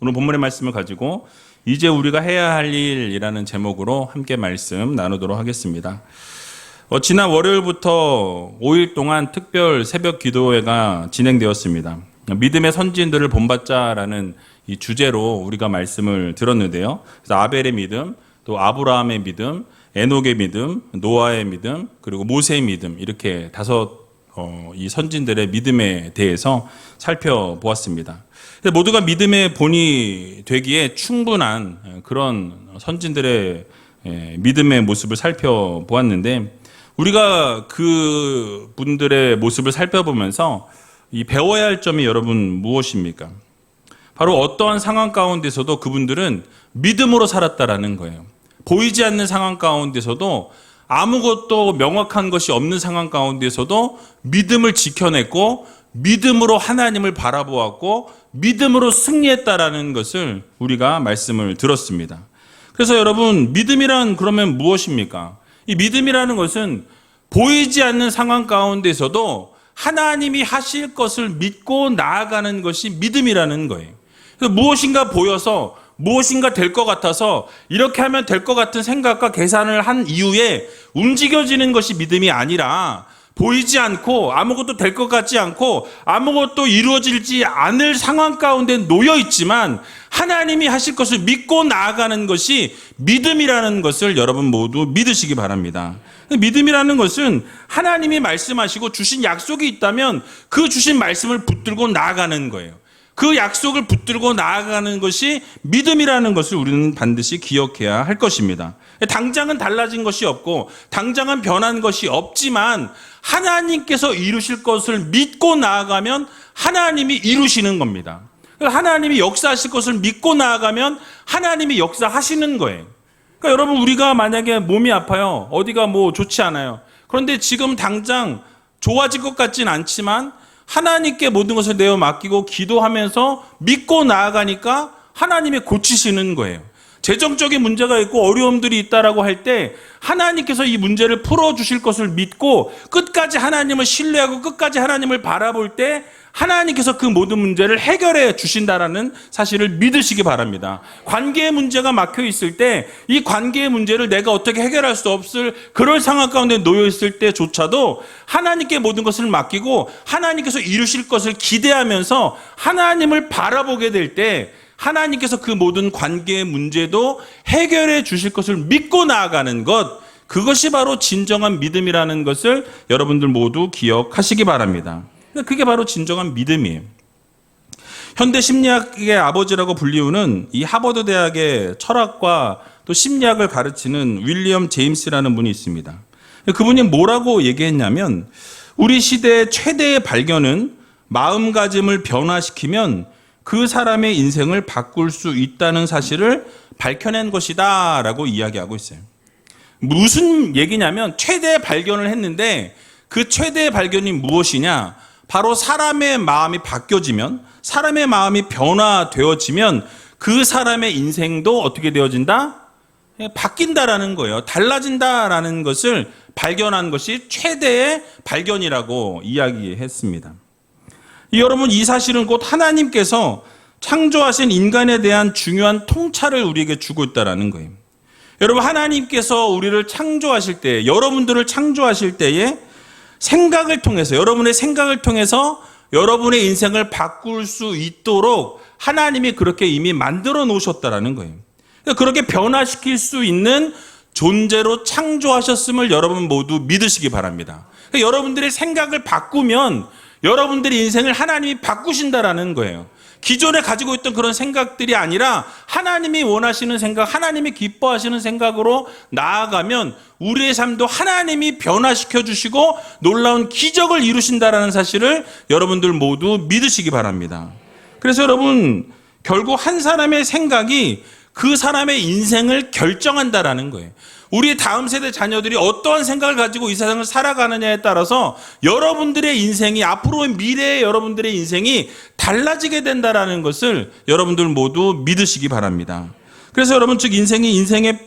오늘 본문의 말씀을 가지고 이제 우리가 해야 할 일이라는 제목으로 함께 말씀 나누도록 하겠습니다. 지난 월요일부터 5일 동안 특별 새벽 기도회가 진행되었습니다. 믿음의 선진들을 본받자라는 이 주제로 우리가 말씀을 들었는데요. 그래서 아벨의 믿음, 또 아브라함의 믿음, 에녹의 믿음, 노아의 믿음, 그리고 모세의 믿음, 이렇게 다섯 이 선진들의 믿음에 대해서 살펴보았습니다. 모두가 믿음의 본이 되기에 충분한 그런 선진들의 믿음의 모습을 살펴보았는데, 우리가 그 분들의 모습을 살펴보면서 이 배워야 할 점이 여러분 무엇입니까? 바로 어떠한 상황 가운데서도 그분들은 믿음으로 살았다라는 거예요. 보이지 않는 상황 가운데서도, 아무것도 명확한 것이 없는 상황 가운데서도 믿음을 지켜냈고, 믿음으로 하나님을 바라보았고, 믿음으로 승리했다라는 것을 우리가 말씀을 들었습니다. 그래서 여러분, 믿음이란 그러면 무엇입니까? 이 믿음이라는 것은 보이지 않는 상황 가운데서도 하나님이 하실 것을 믿고 나아가는 것이 믿음이라는 거예요. 그래서 무엇인가 보여서, 무엇인가 될 것 같아서 이렇게 하면 될 것 같은 생각과 계산을 한 이후에 움직여지는 것이 믿음이 아니라, 보이지 않고 아무것도 될 것 같지 않고 아무것도 이루어지지 않을 상황 가운데 놓여 있지만 하나님이 하실 것을 믿고 나아가는 것이 믿음이라는 것을 여러분 모두 믿으시기 바랍니다. 믿음이라는 것은 하나님이 말씀하시고 주신 약속이 있다면 그 주신 말씀을 붙들고 나아가는 거예요. 그 약속을 붙들고 나아가는 것이 믿음이라는 것을 우리는 반드시 기억해야 할 것입니다. 당장은 달라진 것이 없고 당장은 변한 것이 없지만 하나님께서 이루실 것을 믿고 나아가면 하나님이 이루시는 겁니다. 하나님이 역사하실 것을 믿고 나아가면 하나님이 역사하시는 거예요. 그러니까 여러분, 우리가 만약에 몸이 아파요. 어디가 좋지 않아요. 그런데 지금 당장 좋아질 것 같진 않지만 하나님께 모든 것을 내어 맡기고 기도하면서 믿고 나아가니까 하나님이 고치시는 거예요. 재정적인 문제가 있고 어려움들이 있다라고 할 때 하나님께서 이 문제를 풀어주실 것을 믿고 끝까지 하나님을 신뢰하고 끝까지 하나님을 바라볼 때 하나님께서 그 모든 문제를 해결해 주신다라는 사실을 믿으시기 바랍니다. 관계의 문제가 막혀 있을 때 이 관계의 문제를 내가 어떻게 해결할 수 없을 그럴 상황 가운데 놓여 있을 때조차도 하나님께 모든 것을 맡기고 하나님께서 이루실 것을 기대하면서 하나님을 바라보게 될 때 하나님께서 그 모든 관계의 문제도 해결해 주실 것을 믿고 나아가는 것, 그것이 바로 진정한 믿음이라는 것을 여러분들 모두 기억하시기 바랍니다. 그게 바로 진정한 믿음이에요. 현대 심리학의 아버지라고 불리우는 이 하버드 대학의 철학과 또 심리학을 가르치는 윌리엄 제임스라는 분이 있습니다. 그분이 뭐라고 얘기했냐면, 우리 시대의 최대의 발견은 마음가짐을 변화시키면 그 사람의 인생을 바꿀 수 있다는 사실을 밝혀낸 것이다 라고 이야기하고 있어요. 무슨 얘기냐면, 최대의 발견을 했는데 그 최대의 발견이 무엇이냐? 바로 사람의 마음이 바뀌어지면, 사람의 마음이 변화되어지면 그 사람의 인생도 어떻게 되어진다? 바뀐다라는 거예요. 달라진다라는 것을 발견한 것이 최대의 발견이라고 이야기했습니다. 여러분, 이 사실은 곧 하나님께서 창조하신 인간에 대한 중요한 통찰을 우리에게 주고 있다는 거예요. 여러분, 하나님께서 우리를 창조하실 때, 여러분들을 창조하실 때에 생각을 통해서, 여러분의 생각을 통해서 여러분의 인생을 바꿀 수 있도록 하나님이 그렇게 이미 만들어 놓으셨다는 거예요. 그렇게 변화시킬 수 있는 존재로 창조하셨음을 여러분 모두 믿으시기 바랍니다. 여러분들의 생각을 바꾸면 여러분들의 인생을 하나님이 바꾸신다라는 거예요. 기존에 가지고 있던 그런 생각들이 아니라 하나님이 원하시는 생각, 하나님이 기뻐하시는 생각으로 나아가면 우리의 삶도 하나님이 변화시켜 주시고 놀라운 기적을 이루신다라는 사실을 여러분들 모두 믿으시기 바랍니다. 그래서 여러분, 결국 한 사람의 생각이 그 사람의 인생을 결정한다라는 거예요. 우리 다음 세대 자녀들이 어떠한 생각을 가지고 이 세상을 살아가느냐에 따라서 여러분들의 인생이, 앞으로의 미래의 여러분들의 인생이 달라지게 된다라는 것을 여러분들 모두 믿으시기 바랍니다. 그래서 여러분, 즉 인생의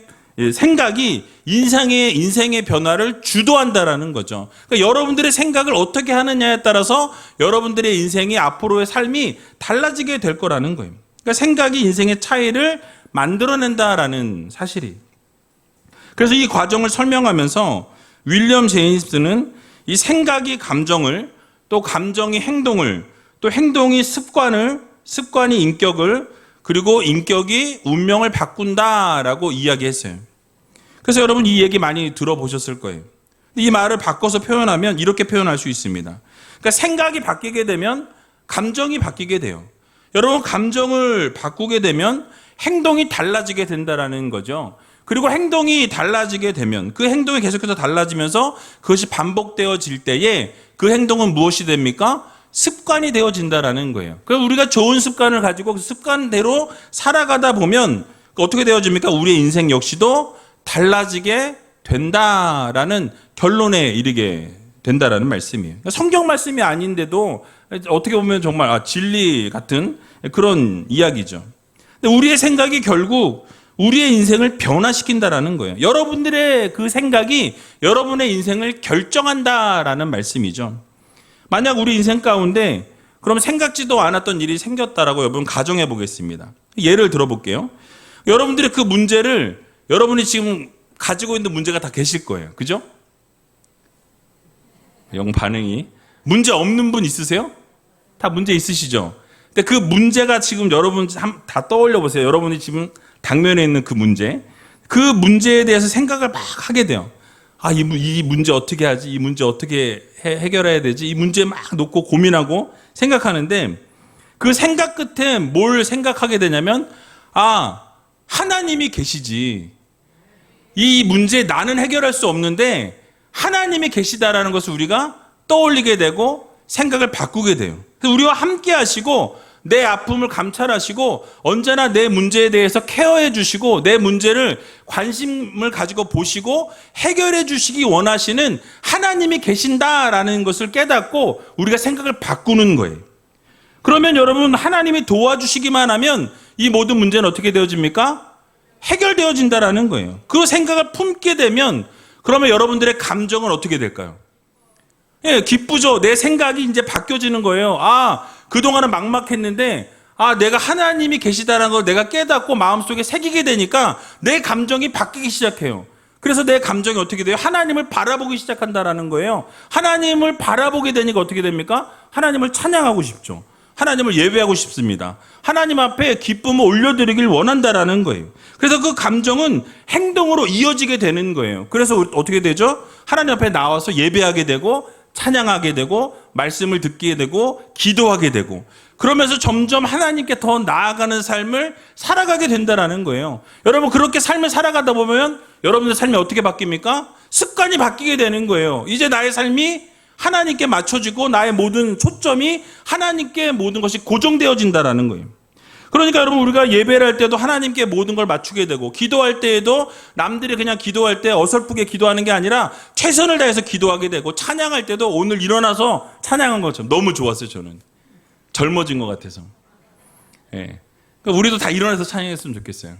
생각이 인생의 변화를 주도한다라는 거죠. 그러니까 여러분들의 생각을 어떻게 하느냐에 따라서 여러분들의 인생이 앞으로의 삶이 달라지게 될 거라는 거예요. 그러니까 생각이 인생의 차이를 만들어낸다라는 사실이. 그래서 이 과정을 설명하면서 윌리엄 제임스는 이 생각이 감정을, 또 감정이 행동을, 또 행동이 습관이 인격을, 그리고 인격이 운명을 바꾼다라고 이야기했어요. 그래서 여러분 이 얘기 많이 들어보셨을 거예요. 이 말을 바꿔서 표현하면 이렇게 표현할 수 있습니다. 그러니까 생각이 바뀌게 되면 감정이 바뀌게 돼요. 여러분 감정을 바꾸게 되면 행동이 달라지게 된다라는 거죠. 그리고 행동이 달라지게 되면 그 행동이 계속해서 달라지면서 그것이 반복되어질 때에 그 행동은 무엇이 됩니까? 습관이 되어진다라는 거예요. 그래서 우리가 좋은 습관을 가지고 그 습관대로 살아가다 보면 어떻게 되어집니까? 우리의 인생 역시도 달라지게 된다라는 결론에 이르게 된다라는 말씀이에요. 성경 말씀이 아닌데도 어떻게 보면 정말 진리 같은 그런 이야기죠. 근데 우리의 생각이 결국 우리의 인생을 변화시킨다라는 거예요. 여러분들의 그 생각이 여러분의 인생을 결정한다라는 말씀이죠. 만약 우리 인생 가운데 그럼 생각지도 않았던 일이 생겼다라고 여러분 가정해 보겠습니다. 예를 들어볼게요. 여러분들의 그 문제를 여러분이 지금 가지고 있는 문제가 다 계실 거예요. 그죠? 영 반응이. 문제 없는 분 있으세요? 다 문제 있으시죠? 근데 그 문제가 지금 여러분 다 떠올려 보세요. 여러분이 지금 당면에 있는 그 문제에 대해서 생각을 막 하게 돼요. 이 문제 어떻게 하지? 이 문제 어떻게 해결해야 되지? 이 문제 막 놓고 고민하고 생각하는데 그 생각 끝에 뭘 생각하게 되냐면 하나님이 계시지. 이 문제 나는 해결할 수 없는데 하나님이 계시다라는 것을 우리가 떠올리게 되고 생각을 바꾸게 돼요. 그래서 우리와 함께 하시고 내 아픔을 감찰하시고 언제나 내 문제에 대해서 케어해 주시고 내 문제를 관심을 가지고 보시고 해결해 주시기 원하시는 하나님이 계신다라는 것을 깨닫고 우리가 생각을 바꾸는 거예요. 그러면 여러분 하나님이 도와주시기만 하면 이 모든 문제는 어떻게 되어집니까? 해결되어진다라는 거예요. 그 생각을 품게 되면 그러면 여러분들의 감정은 어떻게 될까요? 기쁘죠. 내 생각이 이제 바뀌어지는 거예요. 그동안은 막막했는데 내가 하나님이 계시다는 걸 내가 깨닫고 마음속에 새기게 되니까 내 감정이 바뀌기 시작해요. 그래서 내 감정이 어떻게 돼요? 하나님을 바라보기 시작한다라는 거예요. 하나님을 바라보게 되니까 어떻게 됩니까? 하나님을 찬양하고 싶죠. 하나님을 예배하고 싶습니다. 하나님 앞에 기쁨을 올려드리길 원한다라는 거예요. 그래서 그 감정은 행동으로 이어지게 되는 거예요. 그래서 어떻게 되죠? 하나님 앞에 나와서 예배하게 되고 찬양하게 되고 말씀을 듣게 되고 기도하게 되고 그러면서 점점 하나님께 더 나아가는 삶을 살아가게 된다라는 거예요. 여러분 그렇게 삶을 살아가다 보면 여러분의 삶이 어떻게 바뀝니까? 습관이 바뀌게 되는 거예요. 이제 나의 삶이 하나님께 맞춰지고 나의 모든 초점이 하나님께 모든 것이 고정되어진다라는 거예요. 그러니까 여러분 우리가 예배를 할 때도 하나님께 모든 걸 맞추게 되고 기도할 때에도 남들이 그냥 기도할 때 어설프게 기도하는 게 아니라 최선을 다해서 기도하게 되고 찬양할 때도 오늘 일어나서 찬양한 것처럼 너무 좋았어요. 저는 젊어진 것 같아서. 그러니까 우리도 다 일어나서 찬양했으면 좋겠어요.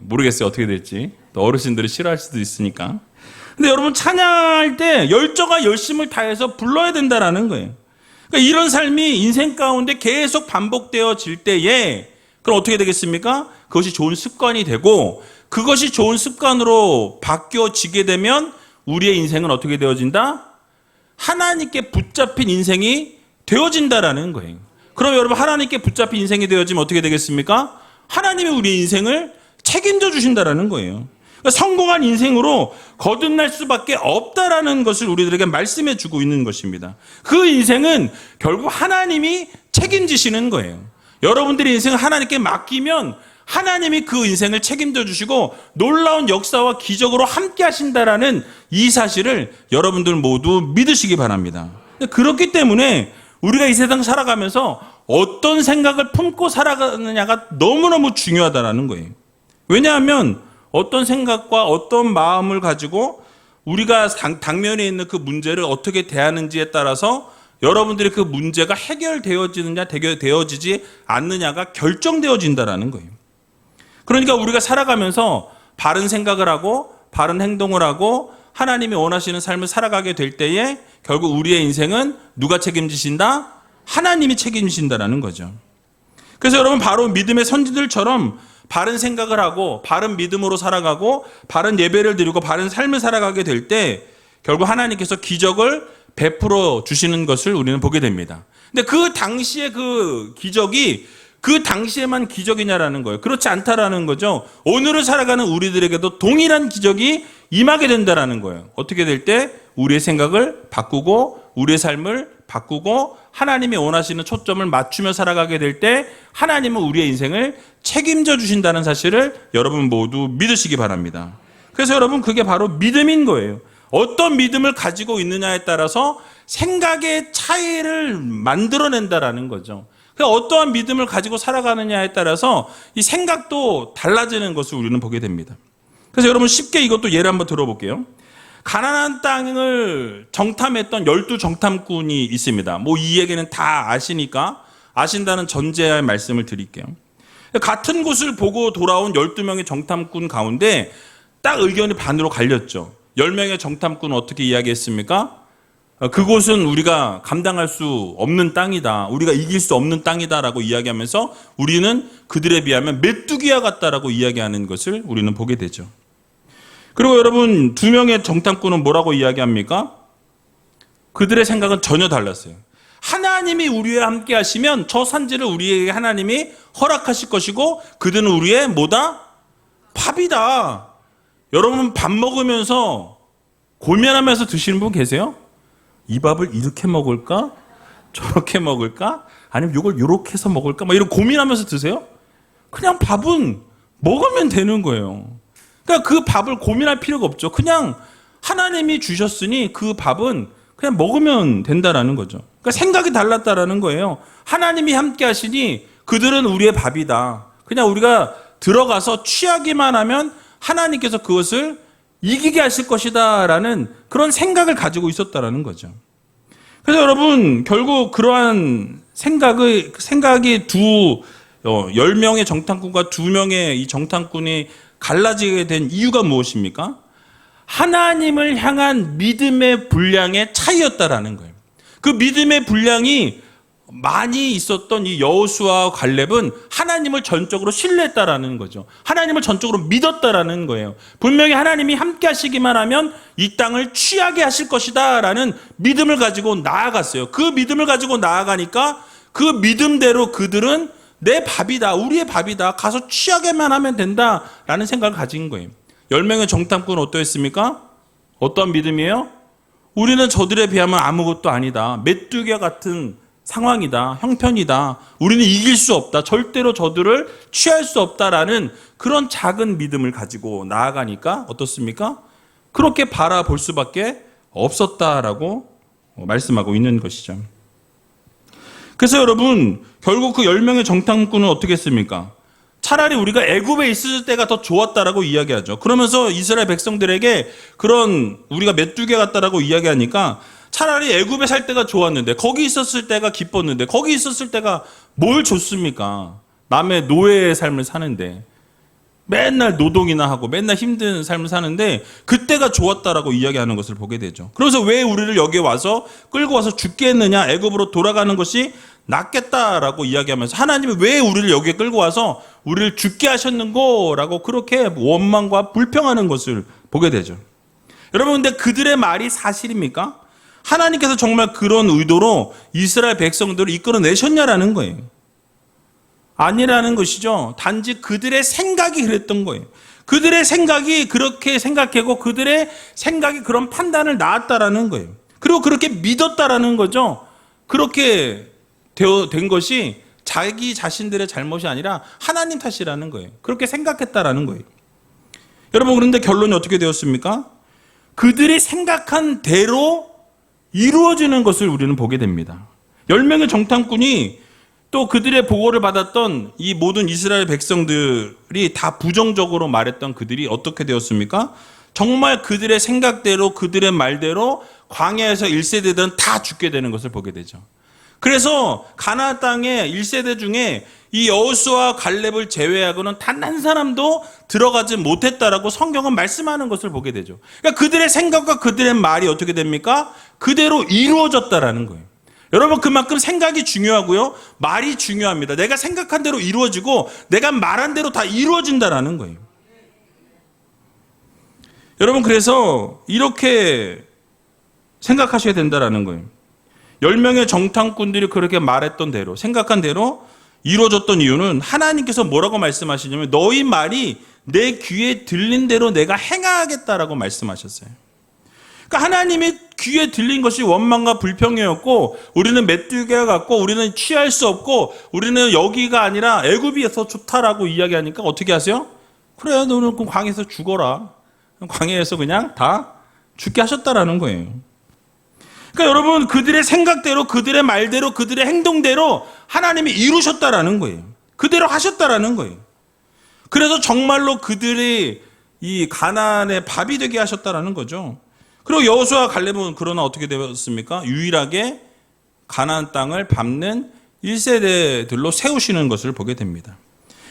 모르겠어요 어떻게 될지. 또 어르신들이 싫어할 수도 있으니까. 근데 여러분 찬양할 때 열정과 열심을 다해서 불러야 된다라는 거예요. 그러니까 이런 삶이 인생 가운데 계속 반복되어질 때에 그럼 어떻게 되겠습니까? 그것이 좋은 습관이 되고 그것이 좋은 습관으로 바뀌어지게 되면 우리의 인생은 어떻게 되어진다? 하나님께 붙잡힌 인생이 되어진다라는 거예요. 그럼 여러분 하나님께 붙잡힌 인생이 되어지면 어떻게 되겠습니까? 하나님이 우리 인생을 책임져 주신다라는 거예요. 그러니까 성공한 인생으로 거듭날 수밖에 없다라는 것을 우리들에게 말씀해 주고 있는 것입니다. 그 인생은 결국 하나님이 책임지시는 거예요. 여러분들의 인생을 하나님께 맡기면 하나님이 그 인생을 책임져 주시고 놀라운 역사와 기적으로 함께 하신다라는 이 사실을 여러분들 모두 믿으시기 바랍니다. 그렇기 때문에 우리가 이 세상 살아가면서 어떤 생각을 품고 살아가느냐가 너무너무 중요하다라는 거예요. 왜냐하면 어떤 생각과 어떤 마음을 가지고 우리가 당면에 있는 그 문제를 어떻게 대하는지에 따라서 여러분들의 그 문제가 해결되어지느냐 되어지지 않느냐가 결정되어진다라는 거예요. 그러니까 우리가 살아가면서 바른 생각을 하고 바른 행동을 하고 하나님이 원하시는 삶을 살아가게 될 때에 결국 우리의 인생은 누가 책임지신다? 하나님이 책임지신다라는 거죠. 그래서 여러분 바로 믿음의 선지들처럼 바른 생각을 하고 바른 믿음으로 살아가고 바른 예배를 드리고 바른 삶을 살아가게 될 때 결국 하나님께서 기적을 베풀어 주시는 것을 우리는 보게 됩니다. 근데 그 당시에 그 기적이 그 당시에만 기적이냐라는 거예요. 그렇지 않다라는 거죠. 오늘을 살아가는 우리들에게도 동일한 기적이 임하게 된다라는 거예요. 어떻게 될 때 우리의 생각을 바꾸고 우리의 삶을 바꾸고 하나님이 원하시는 초점을 맞추며 살아가게 될 때 하나님은 우리의 인생을 책임져 주신다는 사실을 여러분 모두 믿으시기 바랍니다. 그래서 여러분 그게 바로 믿음인 거예요. 어떤 믿음을 가지고 있느냐에 따라서 생각의 차이를 만들어낸다라는 거죠. 어떠한 믿음을 가지고 살아가느냐에 따라서 이 생각도 달라지는 것을 우리는 보게 됩니다. 그래서 여러분 쉽게 이것도 예를 한번 들어볼게요. 가나안 땅을 정탐했던 12정탐꾼이 있습니다. 이 얘기는 다 아시니까 아신다는 전제하에 말씀을 드릴게요. 같은 곳을 보고 돌아온 12명의 정탐꾼 가운데 딱 의견이 반으로 갈렸죠. 10명의 정탐꾼은 어떻게 이야기했습니까? 그곳은 우리가 감당할 수 없는 땅이다. 우리가 이길 수 없는 땅이다라고 이야기하면서 우리는 그들에 비하면 메뚜기와 같다라고 이야기하는 것을 우리는 보게 되죠. 그리고 여러분 2명의 정탐꾼은 뭐라고 이야기합니까? 그들의 생각은 전혀 달랐어요. 하나님이 우리와 함께 하시면 저 산지를 우리에게 하나님이 허락하실 것이고 그들은 우리의 뭐다? 밥이다. 여러분 밥 먹으면서 고민하면서 드시는 분 계세요? 이 밥을 이렇게 먹을까? 저렇게 먹을까? 아니면 이걸 이렇게 해서 먹을까? 이런 고민하면서 드세요? 그냥 밥은 먹으면 되는 거예요. 그러니까 그 밥을 고민할 필요가 없죠. 그냥 하나님이 주셨으니 그 밥은 그냥 먹으면 된다라는 거죠. 그러니까 생각이 달랐다라는 거예요. 하나님이 함께 하시니 그들은 우리의 밥이다. 그냥 우리가 들어가서 취하기만 하면 하나님께서 그것을 이기게 하실 것이다 라는 그런 생각을 가지고 있었다라는 거죠. 그래서 여러분 결국 그러한 생각이 10명의 정탐꾼과 2명의 이 정탐꾼이 갈라지게 된 이유가 무엇입니까? 하나님을 향한 믿음의 분량의 차이였다라는 거예요. 그 믿음의 분량이 많이 있었던 이 여호수아와 갈렙은 하나님을 전적으로 신뢰했다라는 거죠. 하나님을 전적으로 믿었다라는 거예요. 분명히 하나님이 함께 하시기만 하면 이 땅을 취하게 하실 것이다 라는 믿음을 가지고 나아갔어요. 그 믿음을 가지고 나아가니까 그 믿음대로 그들은 내 밥이다, 우리의 밥이다, 가서 취하게만 하면 된다라는 생각을 가진 거예요. 10명의 정탐꾼은 어떠했습니까? 어떤 믿음이에요? 우리는 저들에 비하면 아무것도 아니다. 메뚜기와 같은 상황이다, 형편이다, 우리는 이길 수 없다, 절대로 저들을 취할 수 없다라는 그런 작은 믿음을 가지고 나아가니까 어떻습니까? 그렇게 바라볼 수밖에 없었다라고 말씀하고 있는 것이죠. 그래서 여러분 결국 그 10명의 정탐꾼은 어떻게 했습니까? 차라리 우리가 애굽에 있을 때가 더 좋았다라고 이야기하죠. 그러면서 이스라엘 백성들에게 그런 우리가 메뚜기 같다라고 이야기하니까 차라리 애굽에 살 때가 좋았는데 거기 있었을 때가 기뻤는데 거기 있었을 때가 뭘 좋습니까? 남의 노예의 삶을 사는데 맨날 노동이나 하고 맨날 힘든 삶을 사는데 그때가 좋았다라고 이야기하는 것을 보게 되죠. 그래서 왜 우리를 여기에 와서 끌고 와서 죽게 했느냐, 애굽으로 돌아가는 것이 낫겠다라고 이야기하면서 하나님이 왜 우리를 여기에 끌고 와서 우리를 죽게 하셨는고라고 그렇게 원망과 불평하는 것을 보게 되죠. 여러분 근데 그들의 말이 사실입니까? 하나님께서 정말 그런 의도로 이스라엘 백성들을 이끌어내셨냐라는 거예요. 아니라는 것이죠. 단지 그들의 생각이 그랬던 거예요. 그들의 생각이 그렇게 생각하고 그들의 생각이 그런 판단을 낳았다라는 거예요. 그리고 그렇게 믿었다라는 거죠. 그렇게 된 것이 자기 자신들의 잘못이 아니라 하나님 탓이라는 거예요. 그렇게 생각했다라는 거예요. 여러분 그런데 결론이 어떻게 되었습니까? 그들이 생각한 대로 이루어지는 것을 우리는 보게 됩니다. 10명의 정탐꾼이 또 그들의 보고를 받았던 이 모든 이스라엘 백성들이 다 부정적으로 말했던 그들이 어떻게 되었습니까? 정말 그들의 생각대로 그들의 말대로 광야에서 1세대들은 다 죽게 되는 것을 보게 되죠. 그래서 가나안 땅의 1세대 중에 이 여호수아와 갈렙을 제외하고는 단 한 사람도 들어가지 못했다라고 성경은 말씀하는 것을 보게 되죠. 그러니까 그들의 생각과 그들의 말이 어떻게 됩니까? 그대로 이루어졌다라는 거예요. 여러분, 그만큼 생각이 중요하고요, 말이 중요합니다. 내가 생각한 대로 이루어지고 내가 말한 대로 다 이루어진다라는 거예요. 여러분, 그래서 이렇게 생각하셔야 된다라는 거예요. 10명의 정탐꾼들이 그렇게 말했던 대로, 생각한 대로 이루어졌던 이유는 하나님께서 뭐라고 말씀하시냐면 너희 말이 내 귀에 들린 대로 내가 행하겠다라고 말씀하셨어요. 그러니까 하나님이 귀에 들린 것이 원망과 불평이었고, 우리는 메뚜기와 같고, 우리는 취할 수 없고, 우리는 여기가 아니라 애굽이어서 좋다라고 이야기하니까 어떻게 하세요? 그래, 너는 그 광야에서 죽어라. 광야에서 그냥 다 죽게 하셨다라는 거예요. 그러니까 여러분, 그들의 생각대로, 그들의 말대로, 그들의 행동대로 하나님이 이루셨다라는 거예요. 그대로 하셨다라는 거예요. 그래서 정말로 그들이 이 가나안의 밥이 되게 하셨다라는 거죠. 그리고 여호수아와 갈렙은 그러나 어떻게 되었습니까? 유일하게 가나안 땅을 밟는 1세대들로 세우시는 것을 보게 됩니다.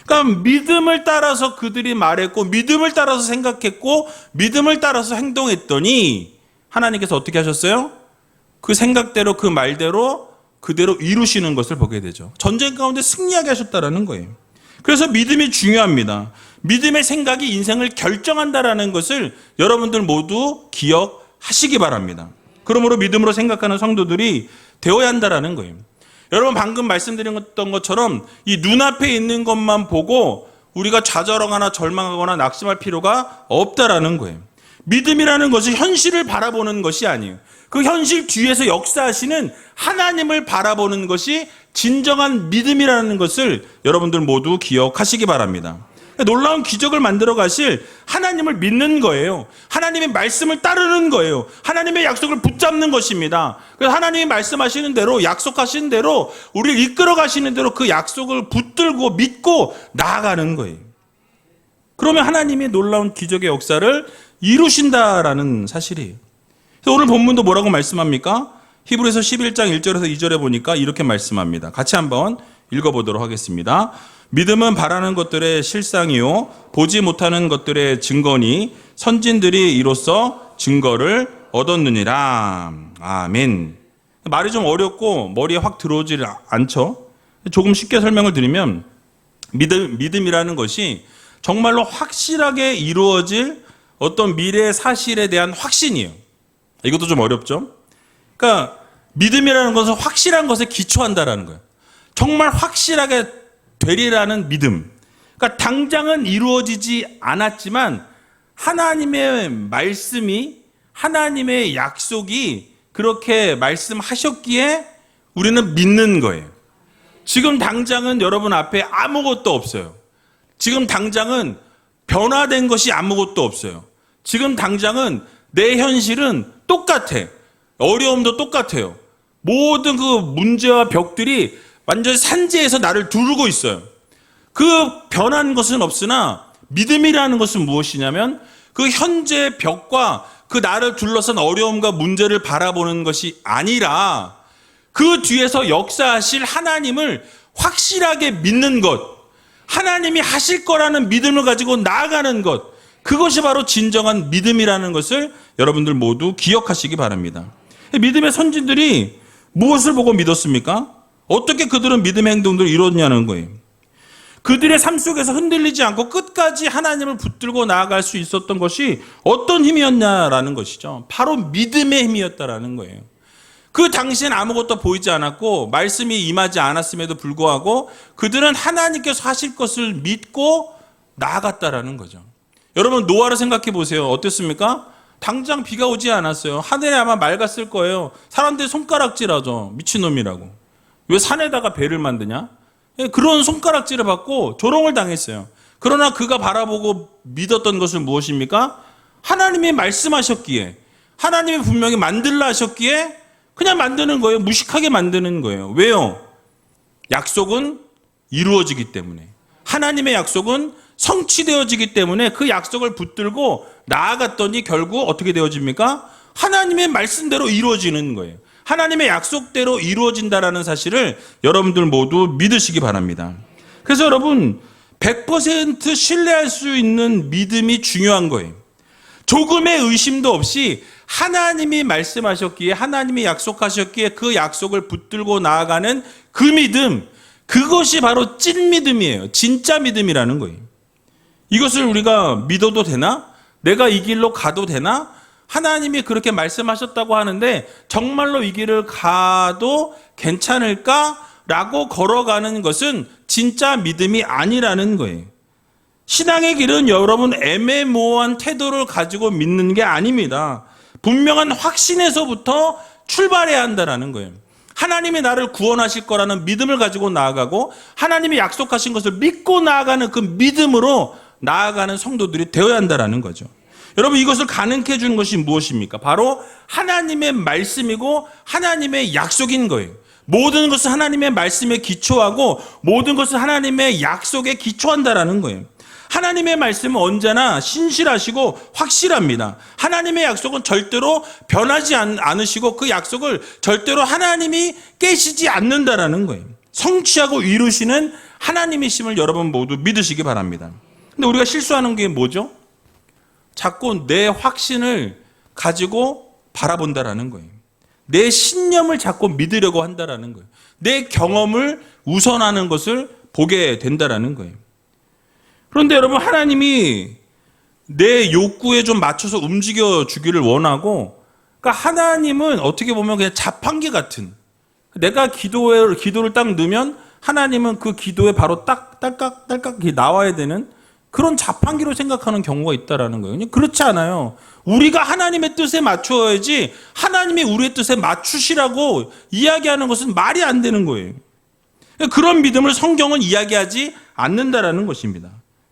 그러니까 믿음을 따라서 그들이 말했고, 믿음을 따라서 생각했고, 믿음을 따라서 행동했더니 하나님께서 어떻게 하셨어요? 그 생각대로, 그 말대로 그대로 이루시는 것을 보게 되죠. 전쟁 가운데 승리하게 하셨다라는 거예요. 그래서 믿음이 중요합니다. 믿음의 생각이 인생을 결정한다라는 것을 여러분들 모두 기억하시기 바랍니다. 그러므로 믿음으로 생각하는 성도들이 되어야 한다라는 거예요. 여러분, 방금 말씀드렸던 것처럼 이 눈앞에 있는 것만 보고 우리가 좌절하거나 절망하거나 낙심할 필요가 없다라는 거예요. 믿음이라는 것은 현실을 바라보는 것이 아니에요. 그 현실 뒤에서 역사하시는 하나님을 바라보는 것이 진정한 믿음이라는 것을 여러분들 모두 기억하시기 바랍니다. 놀라운 기적을 만들어 가실 하나님을 믿는 거예요. 하나님의 말씀을 따르는 거예요. 하나님의 약속을 붙잡는 것입니다. 그래서 하나님이 말씀하시는 대로, 약속하시는 대로, 우리를 이끌어 가시는 대로 그 약속을 붙들고 믿고 나아가는 거예요. 그러면 하나님이 놀라운 기적의 역사를 이루신다라는 사실이에요. 그래서 오늘 본문도 뭐라고 말씀합니까? 히브리서 11장 1절에서 2절에 보니까 이렇게 말씀합니다. 같이 한번 읽어보도록 하겠습니다. 믿음은 바라는 것들의 실상이요 보지 못하는 것들의 증거니 선진들이 이로써 증거를 얻었느니라. 아멘. 말이 좀 어렵고 머리에 확 들어오질 않죠? 조금 쉽게 설명을 드리면 믿음이라는 것이 정말로 확실하게 이루어질 어떤 미래의 사실에 대한 확신이에요. 이것도 좀 어렵죠? 그러니까 믿음이라는 것은 확실한 것에 기초한다라는 거예요. 정말 확실하게 되리라는 믿음. 그러니까 당장은 이루어지지 않았지만 하나님의 말씀이, 하나님의 약속이 그렇게 말씀하셨기에 우리는 믿는 거예요. 지금 당장은 여러분 앞에 아무것도 없어요. 지금 당장은 변화된 것이 아무것도 없어요. 지금 당장은 내 현실은 똑같아. 어려움도 똑같아요. 모든 그 문제와 벽들이 완전 산지에서 나를 두르고 있어요. 그 변한 것은 없으나 믿음이라는 것은 무엇이냐면 그 현재의 벽과 그 나를 둘러싼 어려움과 문제를 바라보는 것이 아니라 그 뒤에서 역사하실 하나님을 확실하게 믿는 것, 하나님이 하실 거라는 믿음을 가지고 나아가는 것, 그것이 바로 진정한 믿음이라는 것을 여러분들 모두 기억하시기 바랍니다. 믿음의 선진들이 무엇을 보고 믿었습니까? 어떻게 그들은 믿음의 행동들을 이뤘냐는 거예요. 그들의 삶 속에서 흔들리지 않고 끝까지 하나님을 붙들고 나아갈 수 있었던 것이 어떤 힘이었냐라는 것이죠. 바로 믿음의 힘이었다라는 거예요. 그 당시엔 아무것도 보이지 않았고 말씀이 임하지 않았음에도 불구하고 그들은 하나님께서 하실 것을 믿고 나아갔다라는 거죠. 여러분, 노아를 생각해 보세요. 어땠습니까? 당장 비가 오지 않았어요. 하늘에 아마 맑았을 거예요. 사람들이 손가락질하죠. 미친놈이라고. 왜 산에다가 배를 만드냐? 그런 손가락질을 받고 조롱을 당했어요. 그러나 그가 바라보고 믿었던 것은 무엇입니까? 하나님이 말씀하셨기에, 하나님이 분명히 만들라 하셨기에 그냥 만드는 거예요. 무식하게 만드는 거예요. 왜요? 약속은 이루어지기 때문에. 하나님의 약속은 성취되어지기 때문에 그 약속을 붙들고 나아갔더니 결국 어떻게 되어집니까? 하나님의 말씀대로 이루어지는 거예요. 하나님의 약속대로 이루어진다라는 사실을 여러분들 모두 믿으시기 바랍니다. 그래서 여러분 100% 신뢰할 수 있는 믿음이 중요한 거예요. 조금의 의심도 없이 하나님이 말씀하셨기에, 하나님이 약속하셨기에 그 약속을 붙들고 나아가는 그 믿음, 그것이 바로 찐 믿음이에요. 진짜 믿음이라는 거예요. 이것을 우리가 믿어도 되나? 내가 이 길로 가도 되나? 하나님이 그렇게 말씀하셨다고 하는데 정말로 이 길을 가도 괜찮을까라고 걸어가는 것은 진짜 믿음이 아니라는 거예요. 신앙의 길은 여러분 애매모호한 태도를 가지고 믿는 게 아닙니다. 분명한 확신에서부터 출발해야 한다는 거예요. 하나님이 나를 구원하실 거라는 믿음을 가지고 나아가고 하나님이 약속하신 것을 믿고 나아가는 그 믿음으로 나아가는 성도들이 되어야 한다는 거죠. 여러분, 이것을 가능케 해주는 것이 무엇입니까? 바로 하나님의 말씀이고 하나님의 약속인 거예요. 모든 것을 하나님의 말씀에 기초하고 모든 것을 하나님의 약속에 기초한다라는 거예요. 하나님의 말씀은 언제나 신실하시고 확실합니다. 하나님의 약속은 절대로 변하지 않으시고 그 약속을 절대로 하나님이 깨시지 않는다라는 거예요. 성취하고 이루시는 하나님이심을 여러분 모두 믿으시기 바랍니다. 근데 우리가 실수하는 게 뭐죠? 자꾸 내 확신을 가지고 바라본다라는 거예요. 내 신념을 자꾸 믿으려고 한다라는 거예요. 내 경험을 우선하는 것을 보게 된다라는 거예요. 그런데 여러분, 하나님이 내 욕구에 좀 맞춰서 움직여 주기를 원하고, 그러니까 하나님은 어떻게 보면 그냥 자판기 같은, 내가 기도를 딱 넣으면 하나님은 그 기도에 바로 딸깍 나와야 되는 그런 자판기로 생각하는 경우가 있다라는 거예요. 그렇지 않아요. 우리가 하나님의 뜻에 맞춰야지 하나님이 우리의 뜻에 맞추시라고 이야기하는 것은 말이 안 되는 거예요. 그런 믿음을 성경은 이야기하지 않는다라는 것입니다.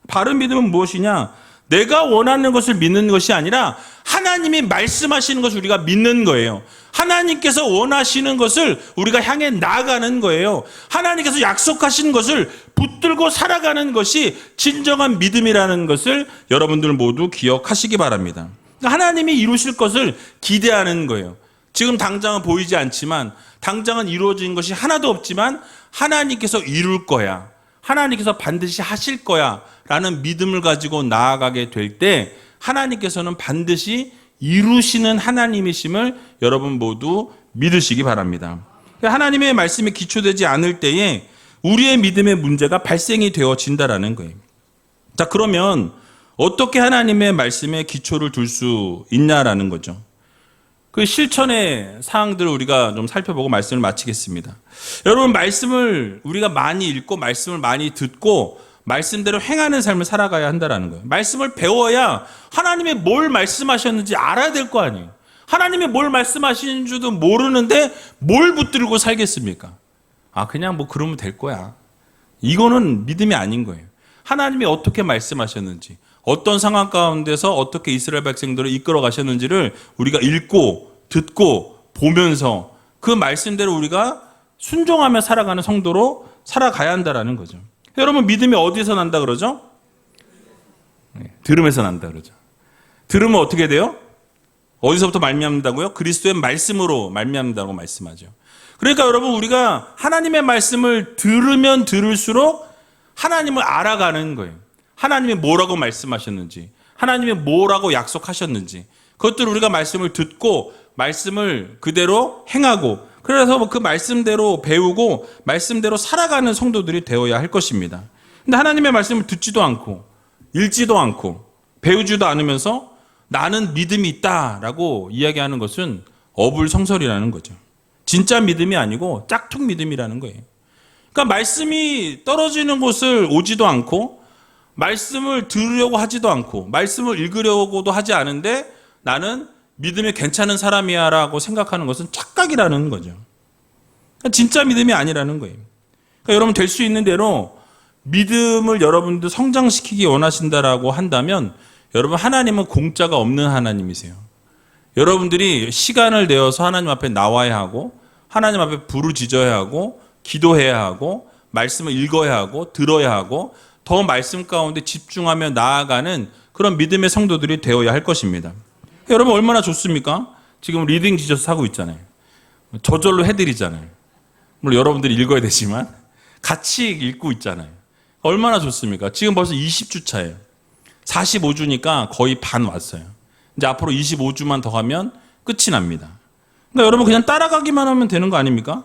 바른 믿음은 무엇이냐? 내가 원하는 것을 믿는 것이 아니라 하나님이 말씀하시는 것을 우리가 믿는 거예요. 하나님께서 원하시는 것을 우리가 향해 나아가는 거예요. 하나님께서 약속하신 것을 붙들고 살아가는 것이 진정한 믿음이라는 것을 여러분들 모두 기억하시기 바랍니다. 하나님이 이루실 것을 기대하는 거예요. 지금 당장은 보이지 않지만, 당장은 이루어진 것이 하나도 없지만 하나님께서 이룰 거야, 하나님께서 반드시 하실 거야 라는 믿음을 가지고 나아가게 될 때 하나님께서는 반드시 이루시는 하나님이심을 여러분 모두 믿으시기 바랍니다. 하나님의 말씀에 기초되지 않을 때에 우리의 믿음의 문제가 발생이 되어진다라는 거예요. 자, 그러면 어떻게 하나님의 말씀에 기초를 둘 수 있냐라는 거죠. 그 실천의 사항들을 우리가 좀 살펴보고 말씀을 마치겠습니다. 여러분, 말씀을 우리가 많이 읽고 말씀을 많이 듣고 말씀대로 행하는 삶을 살아가야 한다는 거예요. 말씀을 배워야 하나님이 뭘 말씀하셨는지 알아야 될 거 아니에요. 하나님이 뭘 말씀하시는 줄도 모르는데 뭘 붙들고 살겠습니까? 그냥 뭐 그러면 될 거야. 이거는 믿음이 아닌 거예요. 하나님이 어떻게 말씀하셨는지, 어떤 상황 가운데서 어떻게 이스라엘 백성들을 이끌어 가셨는지를 우리가 읽고 듣고 보면서 그 말씀대로 우리가 순종하며 살아가는 성도로 살아가야 한다는 거죠. 여러분, 믿음이 어디서 난다 그러죠? 들음에서 난다 그러죠. 들으면 어떻게 돼요? 어디서부터 말미암는다고요? 그리스도의 말씀으로 말미암는다고 말씀하죠. 그러니까 여러분, 우리가 하나님의 말씀을 들으면 들을수록 하나님을 알아가는 거예요. 하나님이 뭐라고 말씀하셨는지, 하나님이 뭐라고 약속하셨는지, 그것들을 우리가 말씀을 듣고 말씀을 그대로 행하고, 그래서 그 말씀대로 배우고 말씀대로 살아가는 성도들이 되어야 할 것입니다. 근데 하나님의 말씀을 듣지도 않고 읽지도 않고 배우지도 않으면서 나는 믿음이 있다라고 이야기하는 것은 어불성설이라는 거죠. 진짜 믿음이 아니고 짝퉁 믿음이라는 거예요. 그러니까 말씀이 떨어지는 곳을 오지도 않고 말씀을 들으려고 하지도 않고 말씀을 읽으려고도 하지 않은데 나는 믿음이 괜찮은 사람이야 라고 생각하는 것은 착각이라는 거죠. 그러니까 진짜 믿음이 아니라는 거예요. 그러니까 여러분, 될 수 있는 대로 믿음을 여러분들 성장시키기 원하신다라고 한다면 여러분, 하나님은 공짜가 없는 하나님이세요. 여러분들이 시간을 내어서 하나님 앞에 나와야 하고 하나님 앞에 부르짖어야 하고 기도해야 하고 말씀을 읽어야 하고 들어야 하고 더 말씀 가운데 집중하며 나아가는 그런 믿음의 성도들이 되어야 할 것입니다. 여러분, 얼마나 좋습니까? 지금 리딩 지저스 하고 있잖아요. 저절로 해드리잖아요. 물론 여러분들이 읽어야 되지만 같이 읽고 있잖아요. 얼마나 좋습니까? 지금 벌써 20주 차예요. 45주니까 거의 반 왔어요. 이제 앞으로 25주만 더 가면 끝이 납니다. 그러니까 여러분 그냥 따라가기만 하면 되는 거 아닙니까?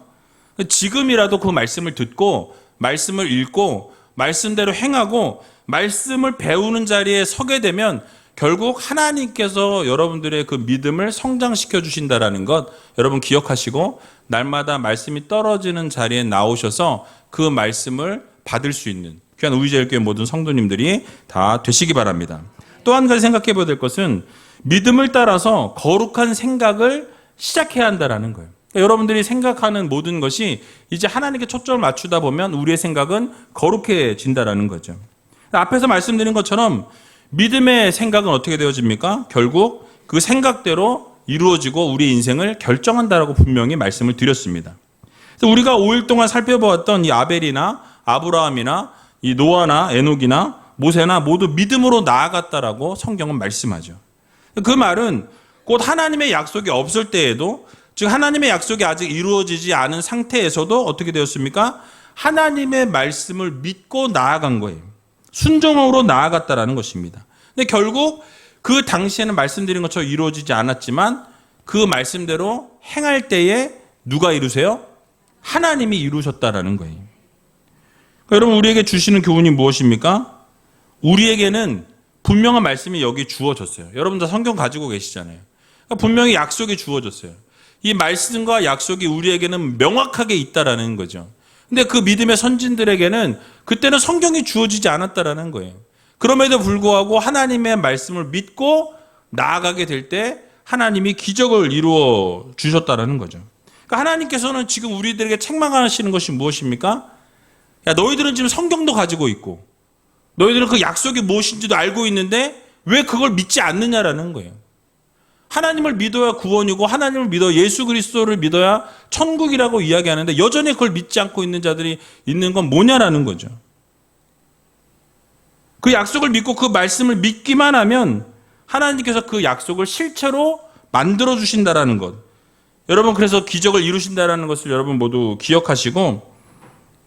지금이라도 그 말씀을 듣고 말씀을 읽고 말씀대로 행하고 말씀을 배우는 자리에 서게 되면 결국 하나님께서 여러분들의 그 믿음을 성장시켜 주신다라는 것 여러분 기억하시고 날마다 말씀이 떨어지는 자리에 나오셔서 그 말씀을 받을 수 있는 귀한 우리제일교회 모든 성도님들이 다 되시기 바랍니다. 또 한 가지 생각해 봐야 될 것은 믿음을 따라서 거룩한 생각을 시작해야 한다라는 거예요. 그러니까 여러분들이 생각하는 모든 것이 이제 하나님께 초점을 맞추다 보면 우리의 생각은 거룩해진다라는 거죠. 앞에서 말씀드린 것처럼 믿음의 생각은 어떻게 되어집니까? 결국 그 생각대로 이루어지고 우리 인생을 결정한다라고 분명히 말씀을 드렸습니다. 그래서 우리가 5일 동안 살펴보았던 이 아벨이나 아브라함이나 이 노아나 에녹이나 모세나 모두 믿음으로 나아갔다라고 성경은 말씀하죠. 그 말은 곧 하나님의 약속이 없을 때에도 즉 하나님의 약속이 아직 이루어지지 않은 상태에서도 어떻게 되었습니까? 하나님의 말씀을 믿고 나아간 거예요. 순종으로 나아갔다라는 것입니다. 근데 결국 그 당시에는 말씀드린 것처럼 이루어지지 않았지만 그 말씀대로 행할 때에 누가 이루세요? 하나님이 이루셨다라는 거예요. 그러니까 여러분 우리에게 주시는 교훈이 무엇입니까? 우리에게는 분명한 말씀이 여기 주어졌어요. 여러분 다 성경 가지고 계시잖아요. 그러니까 분명히 약속이 주어졌어요. 이 말씀과 약속이 우리에게는 명확하게 있다라는 거죠. 근데 그 믿음의 선진들에게는 그때는 성경이 주어지지 않았다라는 거예요. 그럼에도 불구하고 하나님의 말씀을 믿고 나아가게 될 때 하나님이 기적을 이루어 주셨다라는 거죠. 그러니까 하나님께서는 지금 우리들에게 책망하시는 것이 무엇입니까? 야, 너희들은 지금 성경도 가지고 있고 너희들은 그 약속이 무엇인지도 알고 있는데 왜 그걸 믿지 않느냐라는 거예요. 하나님을 믿어야 구원이고 하나님을 믿어 예수 그리스도를 믿어야 천국이라고 이야기하는데 여전히 그걸 믿지 않고 있는 자들이 있는 건 뭐냐라는 거죠. 그 약속을 믿고 그 말씀을 믿기만 하면 하나님께서 그 약속을 실체로 만들어 주신다라는 것. 여러분 그래서 기적을 이루신다라는 것을 여러분 모두 기억하시고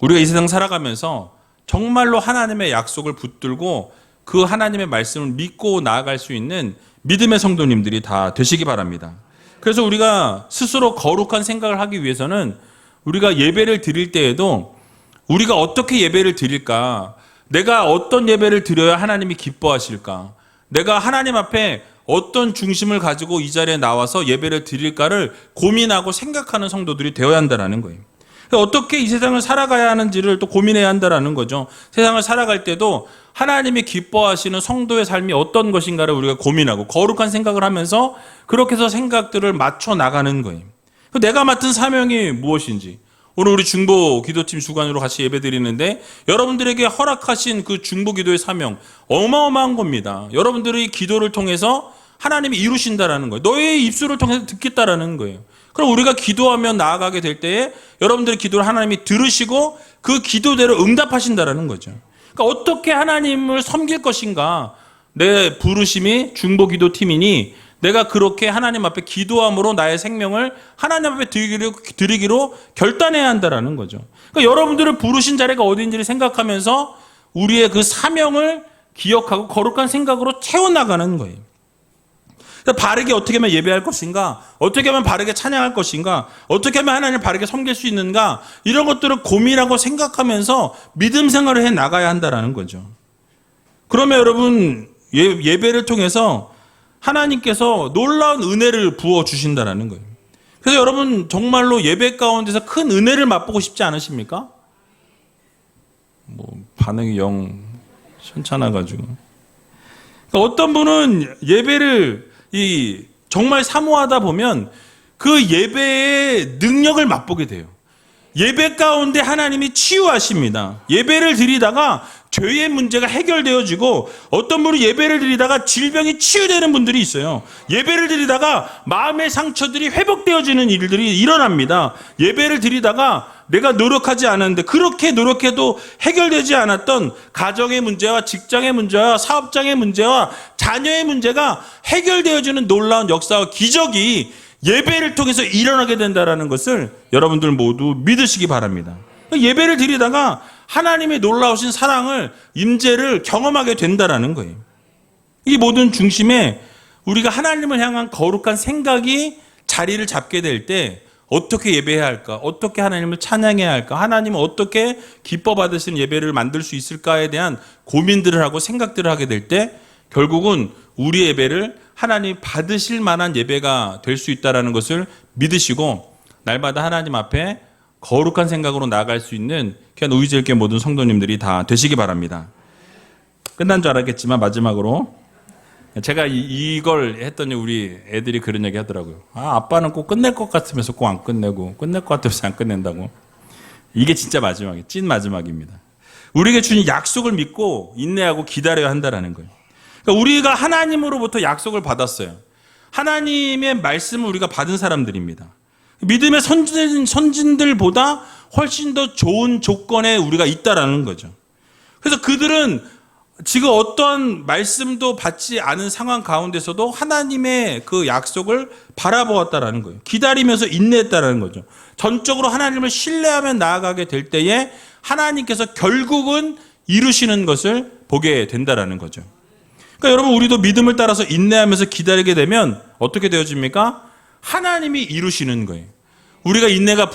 우리가 이 세상 살아가면서 정말로 하나님의 약속을 붙들고 그 하나님의 말씀을 믿고 나아갈 수 있는 믿음의 성도님들이 다 되시기 바랍니다. 그래서 우리가 스스로 거룩한 생각을 하기 위해서는 우리가 예배를 드릴 때에도 우리가 어떻게 예배를 드릴까? 내가 어떤 예배를 드려야 하나님이 기뻐하실까? 내가 하나님 앞에 어떤 중심을 가지고 이 자리에 나와서 예배를 드릴까를 고민하고 생각하는 성도들이 되어야 한다는 거예요. 어떻게 이 세상을 살아가야 하는지를 또 고민해야 한다는 거죠. 세상을 살아갈 때도 하나님이 기뻐하시는 성도의 삶이 어떤 것인가를 우리가 고민하고 거룩한 생각을 하면서 그렇게 해서 생각들을 맞춰 나가는 거예요. 내가 맡은 사명이 무엇인지 오늘 우리 중보 기도팀 주관으로 같이 예배 드리는데 여러분들에게 허락하신 그 중보 기도의 사명 어마어마한 겁니다. 여러분들의 기도를 통해서 하나님이 이루신다라는 거예요. 너의 입술을 통해서 듣겠다라는 거예요. 그럼 우리가 기도하며 나아가게 될 때에 여러분들의 기도를 하나님이 들으시고 그 기도대로 응답하신다라는 거죠. 그러니까 어떻게 하나님을 섬길 것인가? 내 부르심이 중보기도팀이니 내가 그렇게 하나님 앞에 기도함으로 나의 생명을 하나님 앞에 드리기로 결단해야 한다라는 거죠. 그러니까 여러분들을 부르신 자리가 어디인지를 생각하면서 우리의 그 사명을 기억하고 거룩한 생각으로 채워나가는 거예요. 바르게 어떻게 하면 예배할 것인가? 어떻게 하면 바르게 찬양할 것인가? 어떻게 하면 하나님을 바르게 섬길 수 있는가? 이런 것들을 고민하고 생각하면서 믿음 생활을 해 나가야 한다는 거죠. 그러면 여러분 예배를 통해서 하나님께서 놀라운 은혜를 부어주신다는 거예요. 그래서 여러분 정말로 예배 가운데서 큰 은혜를 맛보고 싶지 않으십니까? 반응이 영 현찮아가지고. 그러니까 어떤 분은 예배를 정말 사모하다 보면 그 예배의 능력을 맛보게 돼요. 예배 가운데 하나님이 치유하십니다. 예배를 드리다가 죄의 문제가 해결되어지고 어떤 분은 예배를 드리다가 질병이 치유되는 분들이 있어요. 예배를 드리다가 마음의 상처들이 회복되어지는 일들이 일어납니다. 예배를 드리다가 내가 노력하지 않았는데 그렇게 노력해도 해결되지 않았던 가정의 문제와 직장의 문제와 사업장의 문제와 자녀의 문제가 해결되어지는 놀라운 역사와 기적이 예배를 통해서 일어나게 된다는 것을 여러분들 모두 믿으시기 바랍니다. 예배를 드리다가 하나님의 놀라우신 사랑을, 임재를 경험하게 된다는 거예요. 이 모든 중심에 우리가 하나님을 향한 거룩한 생각이 자리를 잡게 될 때 어떻게 예배해야 할까? 어떻게 하나님을 찬양해야 할까? 하나님은 어떻게 기뻐 받으시는 예배를 만들 수 있을까에 대한 고민들을 하고 생각들을 하게 될 때 결국은 우리 예배를 하나님 받으실 만한 예배가 될 수 있다는 것을 믿으시고 날마다 하나님 앞에 거룩한 생각으로 나아갈 수 있는 귀한 우이제일교회 모든 성도님들이 다 되시기 바랍니다. 끝난 줄 알았겠지만 마지막으로 제가 이걸 했더니 우리 애들이 그런 얘기 하더라고요. 아빠는 꼭 끝낼 것 같으면서 꼭 안 끝내고 끝낼 것 같으면서 안 끝낸다고. 이게 진짜 마지막이에요. 찐 마지막입니다. 우리에게 주신 약속을 믿고 인내하고 기다려야 한다는 거예요. 그러니까 우리가 하나님으로부터 약속을 받았어요. 하나님의 말씀을 우리가 받은 사람들입니다. 믿음의 선진들보다 훨씬 더 좋은 조건에 우리가 있다라는 거죠. 그래서 그들은 지금 어떠한 말씀도 받지 않은 상황 가운데서도 하나님의 그 약속을 바라보았다라는 거예요. 기다리면서 인내했다라는 거죠. 전적으로 하나님을 신뢰하며 나아가게 될 때에 하나님께서 결국은 이루시는 것을 보게 된다라는 거죠. 그러니까 여러분, 우리도 믿음을 따라서 인내하면서 기다리게 되면 어떻게 되어집니까? 하나님이 이루시는 거예요. 우리가 인내가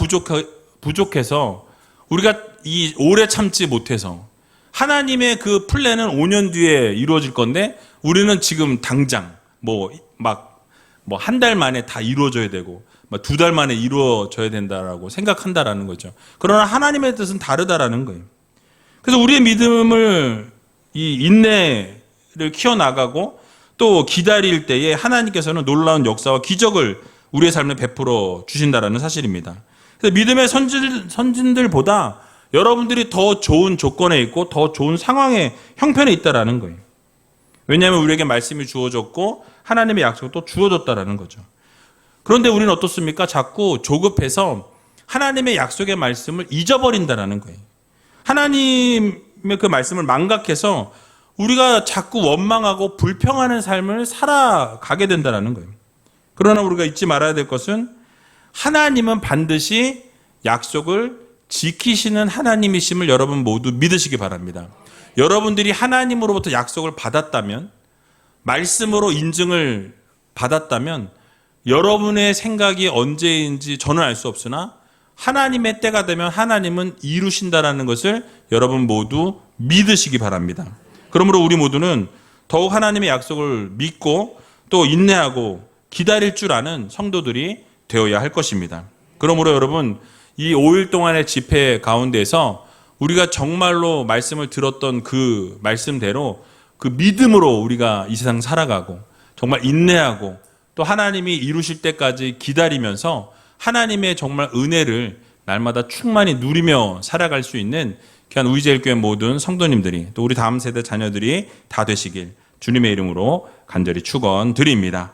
부족해서 우리가 이 오래 참지 못해서 하나님의 그 플랜은 5년 뒤에 이루어질 건데 우리는 지금 당장 한 달 만에 다 이루어져야 되고 2달 만에 이루어져야 된다라고 생각한다라는 거죠. 그러나 하나님의 뜻은 다르다라는 거예요. 그래서 우리의 믿음을 이 인내를 키워나가고 또 기다릴 때에 하나님께서는 놀라운 역사와 기적을 우리의 삶에 베풀어 주신다라는 사실입니다. 그래서 믿음의 선진들보다 여러분들이 더 좋은 조건에 있고 더 좋은 상황의 형편에 있다라는 거예요. 왜냐하면 우리에게 말씀이 주어졌고 하나님의 약속도 주어졌다라는 거죠. 그런데 우리는 어떻습니까? 자꾸 조급해서 하나님의 약속의 말씀을 잊어버린다라는 거예요. 하나님의 그 말씀을 망각해서 우리가 자꾸 원망하고 불평하는 삶을 살아가게 된다라는 거예요. 그러나 우리가 잊지 말아야 될 것은 하나님은 반드시 약속을 지키시는 하나님이심을 여러분 모두 믿으시기 바랍니다. 여러분들이 하나님으로부터 약속을 받았다면, 말씀으로 인증을 받았다면 여러분의 생각이 언제인지 저는 알 수 없으나 하나님의 때가 되면 하나님은 이루신다라는 것을 여러분 모두 믿으시기 바랍니다. 그러므로 우리 모두는 더욱 하나님의 약속을 믿고 또 인내하고 기다릴 줄 아는 성도들이 되어야 할 것입니다. 그러므로 여러분, 이 5일 동안의 집회 가운데서 우리가 정말로 말씀을 들었던 그 말씀대로 그 믿음으로 우리가 이 세상 살아가고 정말 인내하고 또 하나님이 이루실 때까지 기다리면서 하나님의 정말 은혜를 날마다 충만히 누리며 살아갈 수 있는 귀한 우이제일교회 모든 성도님들이 또 우리 다음 세대 자녀들이 다 되시길 주님의 이름으로 간절히 축원드립니다.